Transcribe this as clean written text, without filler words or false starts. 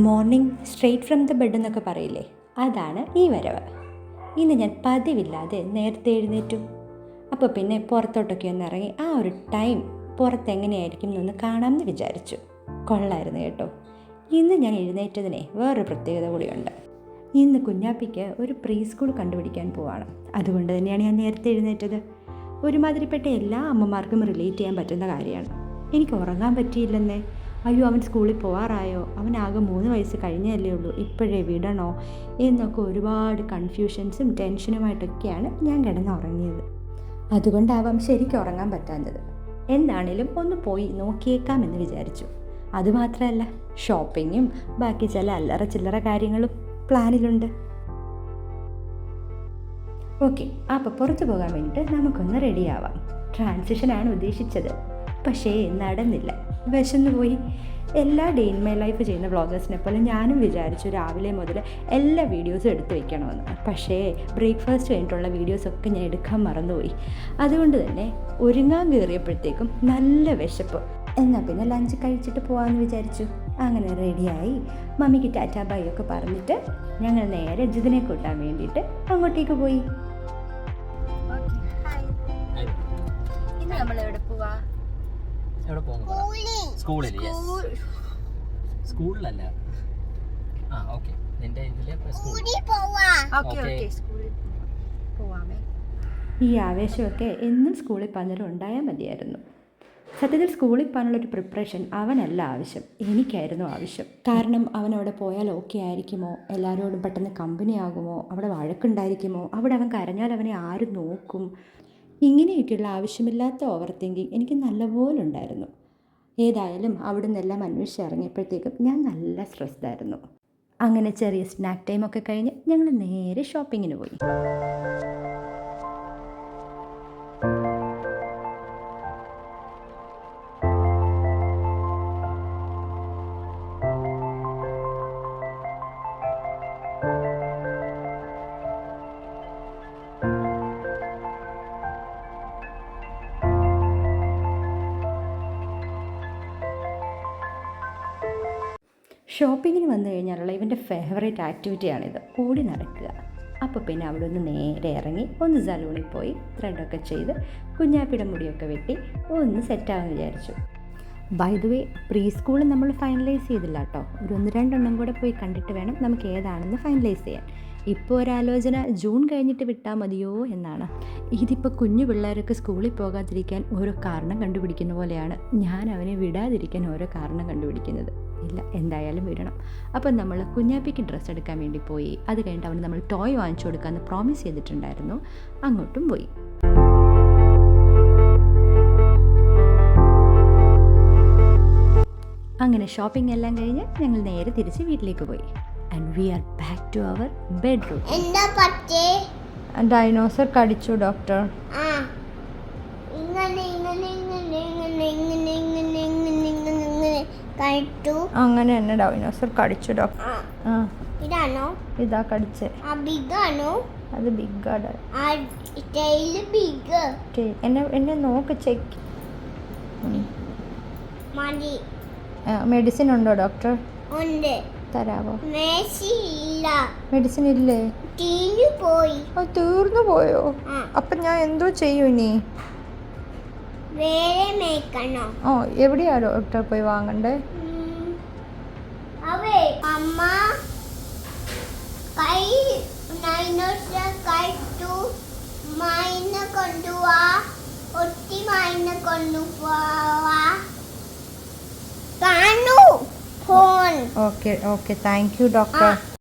Morning straight from the bed എന്നൊക്കെ പറയില്ലേ, അതാണ് ഈ വരവ്. ഇന്ന് ഞാൻ പതിവില്ലാതെ നേരത്തെ എഴുന്നേറ്റു. അപ്പോൾ പിന്നെ പുറത്തോട്ടൊക്കെ ഒന്ന് ഇറങ്ങി ആ ഒരു ടൈം പുറത്തെങ്ങനെയായിരിക്കും എന്നൊന്ന് കാണാമെന്ന് വിചാരിച്ചു. കൊള്ളായിരുന്നു കേട്ടോ. ഇന്ന് ഞാൻ എഴുന്നേറ്റതിനെ വേറൊരു പ്രത്യേകത കൂടിയുണ്ട്. ഇന്ന് കുഞ്ഞാപ്പിക്ക് ഒരു പ്രീ സ്കൂൾ കണ്ടുപിടിക്കാൻ പോവാണ്. അതുകൊണ്ട് തന്നെയാണ് ഞാൻ നേരത്തെ എഴുന്നേറ്റത്. ഒരുമാതിരിപ്പെട്ട എല്ലാ അമ്മമാർക്കും റിലേറ്റ് ചെയ്യാൻ പറ്റുന്ന കാര്യമാണ്. എനിക്ക് ഉറങ്ങാൻ പറ്റിയില്ലെന്നേ. അയ്യോ, അവൻ സ്കൂളിൽ പോകാറായോ, അവനാകെ 3 വയസ്സ് കഴിഞ്ഞല്ലേ ഉള്ളൂ, ഇപ്പോഴേ വിടണോ എന്നൊക്കെ ഒരുപാട് കൺഫ്യൂഷൻസും ടെൻഷനുമായിട്ടൊക്കെയാണ് ഞാൻ കിടന്നുറങ്ങിയത്. അതുകൊണ്ടാവാം ശരിക്കും ഉറങ്ങാൻ പറ്റാഞ്ഞത്. എന്താണേലും ഒന്ന് പോയി നോക്കിയേക്കാമെന്ന് വിചാരിച്ചു. അതുമാത്രമല്ല, ഷോപ്പിങ്ങും ബാക്കി ചില അല്ലറ ചില്ലറ കാര്യങ്ങളും പ്ലാനിലുണ്ട്. ഓക്കെ, അപ്പോൾ പുറത്തു പോകാൻ വേണ്ടിയിട്ട് നമുക്കൊന്ന് റെഡിയാവാം. ട്രാൻസിഷനാണ് ഉദ്ദേശിച്ചത്, പക്ഷേ നടന്നില്ല. വിശന്നു പോയി. എല്ലാ ഡേ ഇൻ മൈ ലൈഫ് ചെയ്യുന്ന വ്ളോഗേഴ്സിനെ പോലെ ഞാനും വിചാരിച്ചു രാവിലെ മുതൽ എല്ലാ വീഡിയോസും എടുത്ത് വെക്കണമെന്ന്. പക്ഷേ ബ്രേക്ക്ഫാസ്റ്റ് കഴിഞ്ഞിട്ടുള്ള വീഡിയോസൊക്കെ ഞാൻ എടുക്കാൻ മറന്നുപോയി. അതുകൊണ്ട് തന്നെ ഒരുങ്ങാൻ കയറിയപ്പോഴത്തേക്കും നല്ല വിശപ്പ്. എന്നാൽ പിന്നെ ലഞ്ച് കഴിച്ചിട്ട് പോകാമെന്ന് വിചാരിച്ചു. അങ്ങനെ റെഡിയായി മമ്മിക്ക് ടാറ്റാ ബൈ ഒക്കെ പറഞ്ഞിട്ട് ഞങ്ങൾ നേരെ ജിതിനെ കൂട്ടാൻ വേണ്ടിയിട്ട് അങ്ങോട്ടേക്ക് പോയി. നമ്മൾ എവിടെ പോവാ? സ്കൂളിലല്ല. ഈ ആവേശമൊക്കെ എന്നും സ്കൂളിൽ പറഞ്ഞാലും ഉണ്ടായാൽ മതിയായിരുന്നു. സത്യത്തിൽ സ്കൂളിൽ പോകാനുള്ളൊരു പ്രിപ്പറേഷൻ അവനല്ല ആവശ്യം, എനിക്കായിരുന്നു ആവശ്യം. കാരണം അവനവിടെ പോയാൽ ഓക്കെ ആയിരിക്കുമോ, എല്ലാവരോടും പെട്ടെന്ന് കമ്പനി ആകുമോ, അവിടെ വഴക്കുണ്ടായിരിക്കുമോ, അവിടെ അവൻ കരഞ്ഞാൽ അവനെ ആര് നോക്കും, ഇങ്ങനെയൊക്കെയുള്ള ആവശ്യമില്ലാത്ത ഓവർ തിങ്കിങ് എനിക്ക് നല്ലപോലെ ഉണ്ടായിരുന്നു. ഏതായാലും അവിടെ നിന്നെല്ലാം അന്വേഷിച്ചിറങ്ങിയപ്പോഴത്തേക്കും ഞാൻ നല്ല സ്ട്രെസ്ഡായിരുന്നു. അങ്ങനെ ചെറിയ സ്നാക്ക് ടൈമൊക്കെ കഴിഞ്ഞ് ഞങ്ങൾ നേരെ ഷോപ്പിങ്ങിന് പോയി. ഷോപ്പിങ്ങിന് വന്നു കഴിഞ്ഞാലുള്ള ഇവൻ്റെ ഫേവറേറ്റ് ആക്ടിവിറ്റിയാണിത്, ഓടി നടക്കുക. അപ്പോൾ പിന്നെ അവിടെ ഒന്ന് നേരെ ഇറങ്ങി ഒന്ന് സലൂണിൽ പോയി ത്രെഡൊക്കെ ചെയ്ത് കുഞ്ഞാപ്പിയുടെ മുടിയൊക്കെ വെട്ടി ഒന്ന് സെറ്റാകാൻ വിചാരിച്ചു. By the way, pre school നമ്മൾ ഫൈനലൈസ് ചെയ്തില്ല കേട്ടോ. ഒരു 1-2 കൂടെ പോയി കണ്ടിട്ട് വേണം നമുക്ക് ഏതാണെന്ന് ഫൈനലൈസ് ചെയ്യാൻ. ഇപ്പോൾ ഒരാലോചന ജൂൺ കഴിഞ്ഞിട്ട് വിട്ടാൽ മതിയോ എന്നാണ്. ഇതിപ്പോൾ കുഞ്ഞു പിള്ളേരൊക്കെ സ്കൂളിൽ പോകാതിരിക്കാൻ ഓരോ കാരണം കണ്ടുപിടിക്കുന്ന പോലെയാണ് ഞാൻ അവനെ വിടാതിരിക്കാൻ ഓരോ കാരണം കണ്ടുപിടിക്കുന്നത്. ഇല്ല, എന്തായാലും വിടണം. അപ്പം നമ്മൾ കുഞ്ഞാപ്പിക്ക് ഡ്രസ്സ് എടുക്കാൻ വേണ്ടി പോയി. അത് കഴിഞ്ഞിട്ട് അവന് നമ്മൾ ടോയ് വാങ്ങിച്ചു കൊടുക്കാമെന്ന് പ്രോമിസ് ചെയ്തിട്ടുണ്ടായിരുന്നു. അങ്ങോട്ടും പോയി. അങ്ങനെ ഷോപ്പിംഗ് എല്ലാം കഴിഞ്ഞ് ഞങ്ങൾ നേരെ തിരിച്ച് വീട്ടിലേക്ക് പോയി. And we are back to our bedroom. Dinosaur കടിച്ചു ഡോക്ടർ. അങ്ങനെ തന്നെ ഡൈനോസർ കടിച്ചു ഡോക്ടർ. ഇതാണോ? ഇതാ കടിച്ചേ. അത് ബിഗ്. എന്നെ നോക്ക്, ചെക്ക്. മെഡിസിൻ ഉണ്ടോ ഡോക്ടർ? തരാവോ? മെഡിസിൻ ഇല്ലേ? തീർന്നു പോയോ? അപ്പൊ ഞാൻ എന്തോ ചെയ്യൂ ഇനി? എവിടെയാ ഡോക്ടർ പോയി വാങ്ങണ്ടേ? അമ്മ കൊണ്ടുപോവാ, ഒത്തി മൈന കൊണ്ടുപോവാ. കാണൂ phone. Okay thank you doctor.